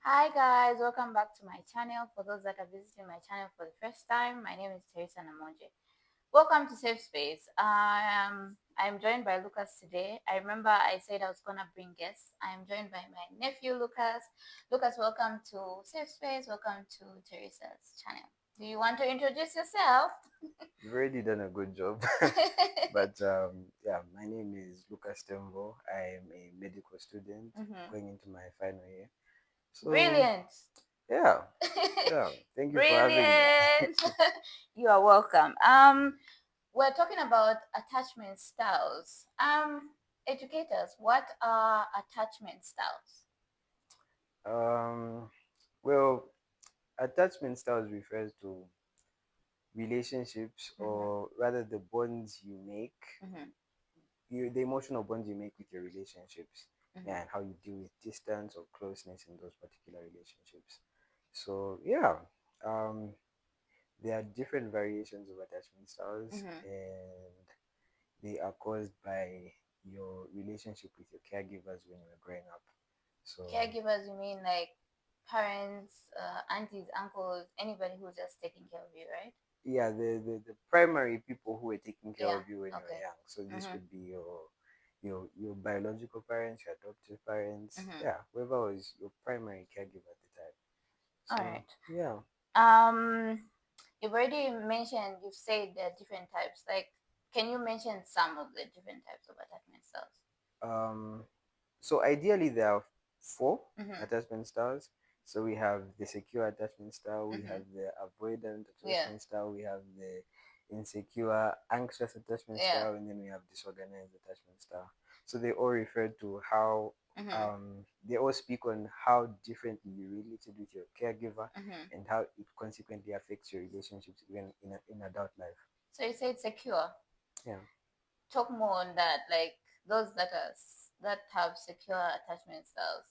Hi guys, welcome back to my channel. For those that are visiting my channel for the first time, my name is Teresa Namonje. Welcome to Safe Space. I'm joined by Lucas today. I remember I said I was gonna bring guests. I am joined by my nephew Lucas. Lucas, welcome to Safe Space. Welcome to Teresa's channel. Do you want to introduce yourself? You've already done a good job. But yeah, my name is Lucas Tembo. I am a medical student Mhm. going into my final year. So Brilliant. yeah, yeah. Thank you for having me. Brilliant. You are welcome. We're talking about attachment styles. Educators, what are attachment styles? Um, well, attachment styles refers to relationships, Mm-hmm. or rather the bonds you make, Mm-hmm. the emotional bonds you make with your relationships, Mm-hmm. yeah, and how you deal with distance or closeness in those particular relationships. So yeah, um, there are different variations of attachment styles, Mm-hmm. and they are caused by your relationship with your caregivers when you were growing up. So Caregivers, you mean like parents, aunties, uncles, anybody who's just taking care of you, right? yeah, the primary people who were taking care Yeah. of you when you were Okay. young. So this Mm-hmm. would be your biological parents, your adoptive parents, Mm-hmm. yeah, whoever was your primary caregiver at the time. All So right. yeah. You've already mentioned, you've said there are different types. Like, can you mention some of the different types of attachment styles? Um, so ideally there are four Mm-hmm. attachment styles. So we have the secure attachment style, we Mm-hmm. have the avoidant Yeah. attachment style, we have the insecure, anxious attachment Yeah. style, and then we have disorganized attachment style. So they all refer to how Mm-hmm. they all speak on how differently you related with your caregiver Mm-hmm. and how it consequently affects your relationships even in adult life. So you said secure. Yeah. Talk more on that, like those that are that have secure attachment styles.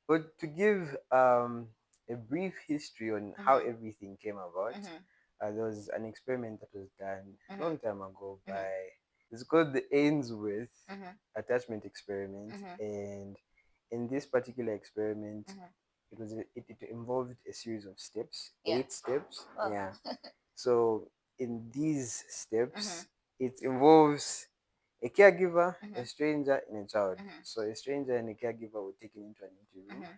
But to give a brief history on how Mm-hmm. everything came about, Mm-hmm. there was an experiment that was done a Mm-hmm. long time ago Mm-hmm. by, it's called the Ainsworth Mm-hmm. attachment experiment. Mm-hmm. And in this particular experiment, Mm-hmm. it involved a series of steps, Yeah. 8 steps. Well. Yeah. So in these Mm-hmm. steps, it involves a caregiver, a Mm-hmm. stranger, and a child. Mm-hmm. So a stranger and a caregiver were taken into an empty room, Mm-hmm.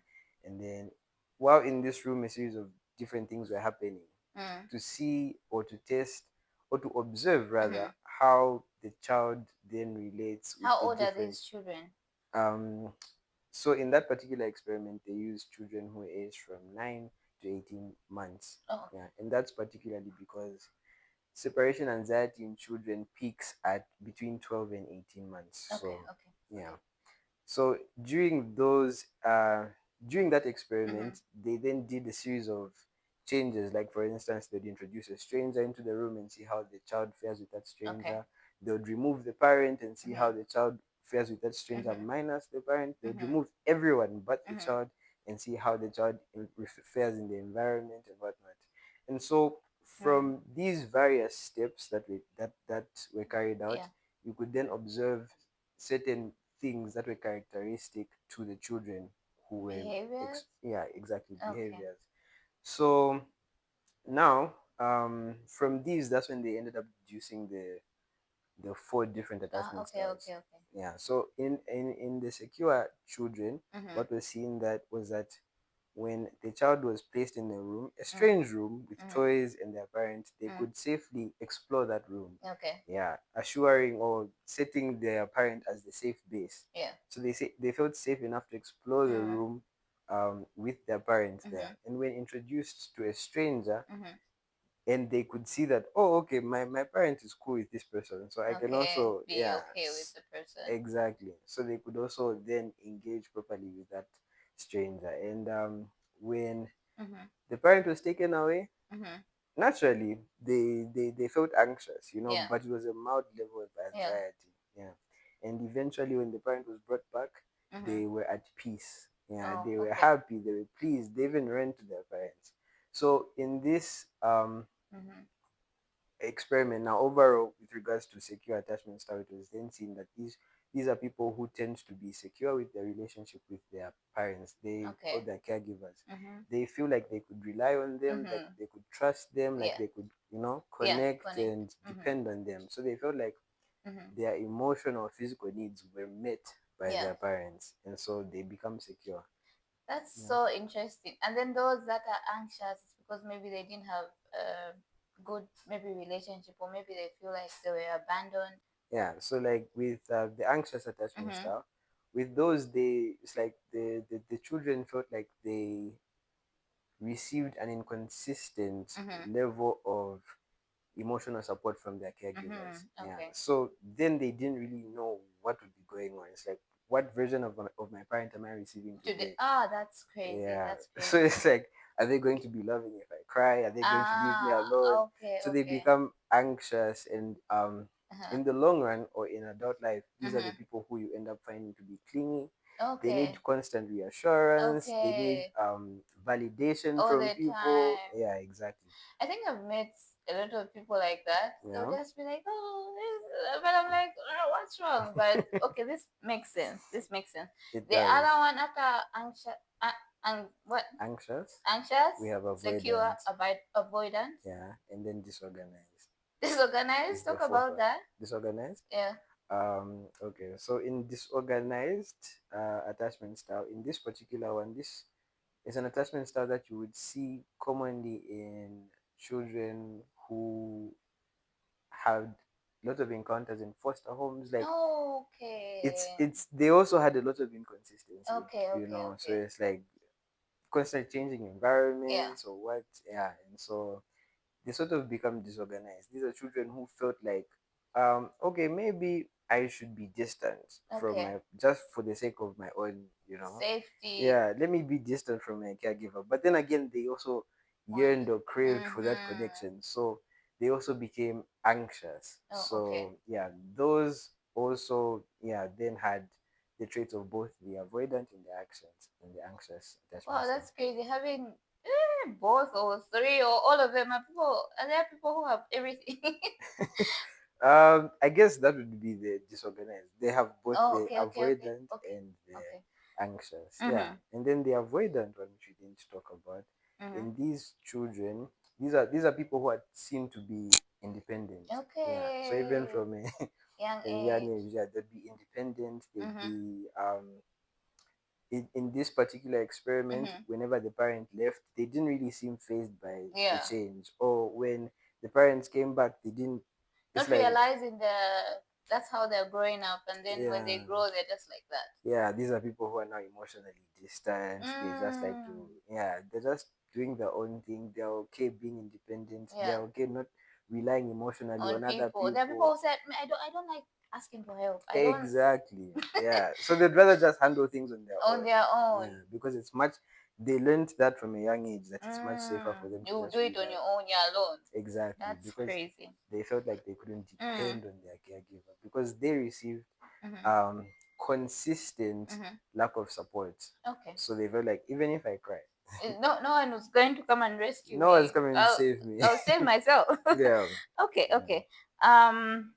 and then while in this room, a series of different things were happening Mm-hmm. to see or to test or to observe rather Mm-hmm. how the child then relates with How the old are different. these children? Um, so in that particular experiment, they used children who aged from 9 to 18 months. Oh. Yeah, and that's particularly because separation anxiety in children peaks at between 12 and 18 months. Okay. So Okay. yeah. Okay. So during that Mm-hmm. experiment, they then did a series of changes. Like for instance, they'd introduce a stranger into the room and see how the child fares with that Okay. stranger. They would remove the parent and see how Mm-hmm. the child fares with that stranger Mm-hmm. minus the parent. They would Mm-hmm. remove everyone but the Mm-hmm. child and see how the child fares in the environment and whatnot. And so Mm. from these various steps that were carried out, Yeah. you could then observe certain things that were characteristic to the children who were Behaviors. yeah, exactly, Okay. behaviors. So now, from these, that's when they ended up deducing the four different attachment Okay. styles. Okay. Okay. Yeah. So in the secure children, Mm-hmm. what was seen that when the child was placed in a room, a Mm-hmm. strange room with Mm-hmm. toys and their parents, they Mm. could safely explore that room. Okay. Yeah, assuring or setting their parent as the safe base. Yeah. So they felt safe enough to explore the Mm. room with their parents there. Mm-hmm. And when introduced to a stranger, Mm-hmm. and they could see that, oh, okay, my parent is cool with this person, so I can Okay. also, Be yeah, okay with the person. exactly. So they could also then engage properly with that stranger. And when Mm-hmm. the parent was taken away, Mm-hmm. naturally they felt anxious, Yeah. but it was a mild level of Yeah. anxiety. Yeah. And eventually when the parent was brought back, Mm-hmm. they were at peace. Yeah, Oh. they were Okay. happy, they were pleased, they even ran to their parents. So in this Mm-hmm. experiment now, overall, with regards to secure attachment style, it was then seen that these these are people who tend to be secure with their relationship with their parents, they or Okay. their caregivers. Mm-hmm. They feel like they could rely on them, like Mm-hmm. they could trust them, like Yeah. they could, Yeah. connect Connect. and Mm-hmm. depend on them. So they felt like Mm-hmm. their emotional or physical needs were met by Yeah. their parents, and so they become secure. That's Yeah. so interesting. And then those that are anxious it's because maybe they didn't have a good maybe relationship, or maybe they feel like they were abandoned. Yeah, so like with the anxious attachment Mm-hmm. style, with those, it's like the children felt like they received an inconsistent Mm-hmm. level of emotional support from their caregivers. Mm-hmm. Yeah, Okay. so then they didn't really know what would be going on. It's like, what version of my parent am I receiving Today. today? Ah, that's crazy. Yeah, That's so crazy. it's like, are they going to be loving if I cry? Are they going to leave me Ah, alone? okay, So they okay. become anxious, and Uh-huh. in the long run or in adult life, these are the Mm-hmm. people who you end up finding to be clingy. They need Okay. constant reassurance. They need Okay. validation All from the people. time. Yeah, exactly. I think I've met a lot of people like that. They'll Yeah, just be like, "Oh, this," but I'm like, "Oh, what's wrong?" But okay, this makes sense. This makes sense. it The does. other one after anxious, and what Anxious. anxious, We have secure, avoidant. avoidance, Yeah, and then disorganized is disorganized. the Talk fourth about one. that. Disorganized. Yeah. Okay, so in disorganized attachment style, in this particular one, this is an attachment style that you would see commonly in children who had a lot of encounters in foster homes. Like, Okay. it's they also had a lot of inconsistency, Okay. Okay. so Okay. it's like constant changing Yeah. environments or what. Yeah, and so they sort of become disorganized. These are children who felt like, okay, maybe I should be distant from Okay. my, just for the sake of my own, Safety. yeah, let me be distant from my caregiver. But then again, they also Want. yearned or craved for that Mm-hmm. connection. So they also became anxious. Oh, okay. So yeah, those also, yeah, then had the traits of both the avoidant in the actions and the anxious attachment Wow, style. that's crazy. Having both or three or all of them are people, and there are people who have everything. I guess that would be the disorganized. They have both Oh, the okay, okay, okay, avoidant okay, and the okay. anxious. Yeah. Mhm, And then the avoidant one, which we didn't talk about, mhm. in these children, these are people who are seen to be independent. Yeah. So even Okay. from Young a young age. age, yeah, they'd be independent, they'd Mhm, be in this particular experiment, mhm. whenever the parent left, they didn't really seem phased by the Yeah. change. Or when the parents came back, they didn't. It's Not like, realizing that's how they're growing up, and then when they yeah, grow, they're just like that. yeah, these are people who are now emotionally distant. They just like to, Mm. yeah, they're just doing their own thing. They're okay being independent. Yeah. They're okay not relying emotionally On on other people, there are people people. who said, I don't like asking for help. I don't Exactly. Yeah. So they'd rather just handle things on their on own. their own. Yeah, because it's much. They learned that from a young age that it's much safer for them to You just do it on rely. your own. You're alone. Exactly, That's because crazy. they felt like they couldn't Mm. depend on their caregiver because they received Mm-hmm. um consistent Mm-hmm. lack of support. Okay. So they felt like, even if I cry, No, no one was going to come and rescue no one's me. coming to save me. I'll save myself. Yeah. Okay, Yeah. okay. Um,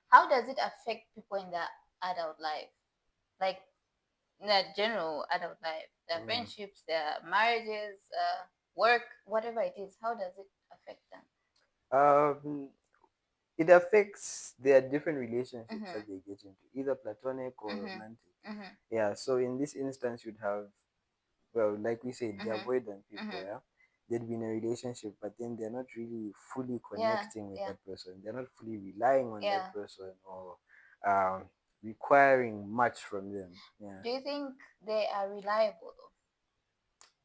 how does it affect people in their adult life? Like in their general adult life, their Mm. friendships, their marriages, work, whatever it is. How does it affect them? Um, it affects their different relationships Mm-hmm. that they get into, either platonic or Mm-hmm. romantic. Mm-hmm. Yeah. So in this instance, you'd have, well, like we said, the Mm-hmm. avoidant people. Mm-hmm. Yeah, they'd be in a relationship, but then they're not really fully Yeah, connecting with yeah, that person. They're not fully relying on that yeah. person or um, requiring much from them. Yeah. Do you think they are reliable though?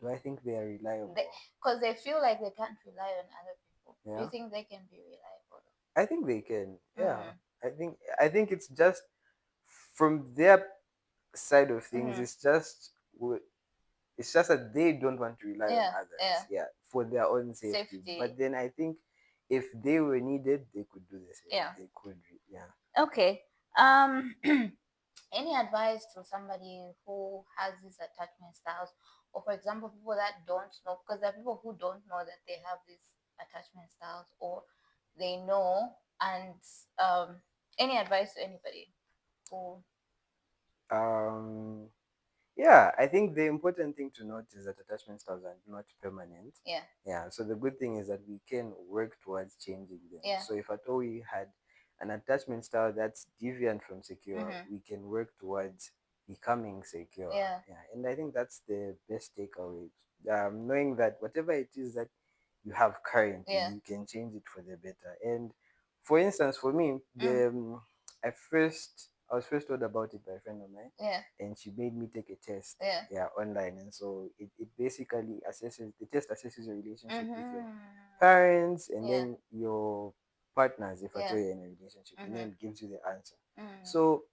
Do I think they are reliable? Because they feel like they can't rely on other people. Do you Yeah, think they can be reliable I think they can. though? Yeah, I think it's just from their side of things. Mm-hmm. It's just that they don't want to rely on Yeah, yeah. others. Yeah, for their own safety. But Safety. then I think if they were needed, they could do the same. Yeah. They could. Yeah. Okay. Any advice to somebody who has these attachment styles, or for example, people that don't know, because there are people who don't know that they have these attachment styles, or they know, and um, any advice to anybody? Cool. Um, yeah, I think the important thing to note is that attachment styles are not permanent. Yeah. Yeah, so the good thing is that we can work towards changing them. Yeah. So if at all we had an attachment style that's deviant from secure, Mm-hmm. we can work towards becoming secure. Yeah. Yeah, and I think that's the best takeaway. Knowing that whatever it is that you have currently, Yeah. you can change it for the better. And for instance, for me, Mm. I was first told about it by a friend of mine, Yeah. and she made me take a test, Yeah. yeah, online. And so it basically assesses the test assesses your relationship with your Mm-hmm. parents and Yeah. then your partners if at Yeah. all you're in a relationship, and then Mm-hmm. it gives you the answer. Mm. So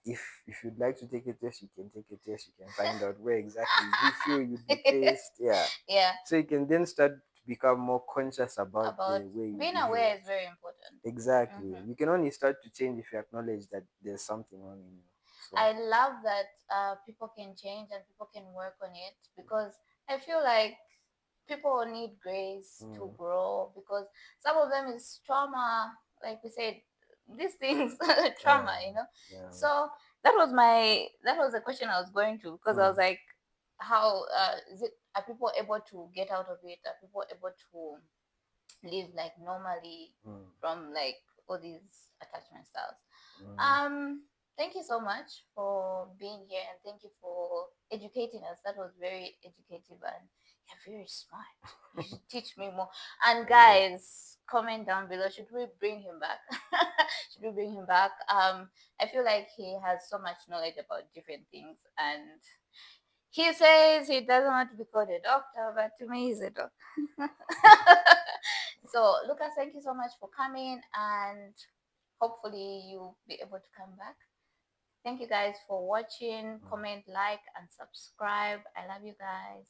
if you'd like to take a test, you can take a test. You can find out where exactly you feel you'd be placed. Yeah. Yeah. So you can then start to become more conscious about About the way you being behave. aware is very important. Exactly. Mm-hmm. You can only start to change if you acknowledge that there's something wrong in you. So I love that people can change and people can work on it, because I feel like people need grace to mm, grow, because some of them is trauma, like we said, these things trauma, yeah, you know. yeah. So that was the question I was going to, because I was Mm, like, how is it, are people able to get out of it, are people able to live like normally mm, from like all these attachment styles. mm. um Thank you so much for being here, and thank you for educating us. That was very educative, and you're very smart. You should teach me more. And Yeah. guys, comment down below, should we bring him back? Should we bring him back? I feel like he has so much knowledge about different things, and he says he doesn't want to be called a doctor, but to me he's a doctor. So Lucas, thank you so much for coming, and hopefully you'll be able to come back. Thank you guys for watching. Mm. Comment, like, and subscribe. I love you guys.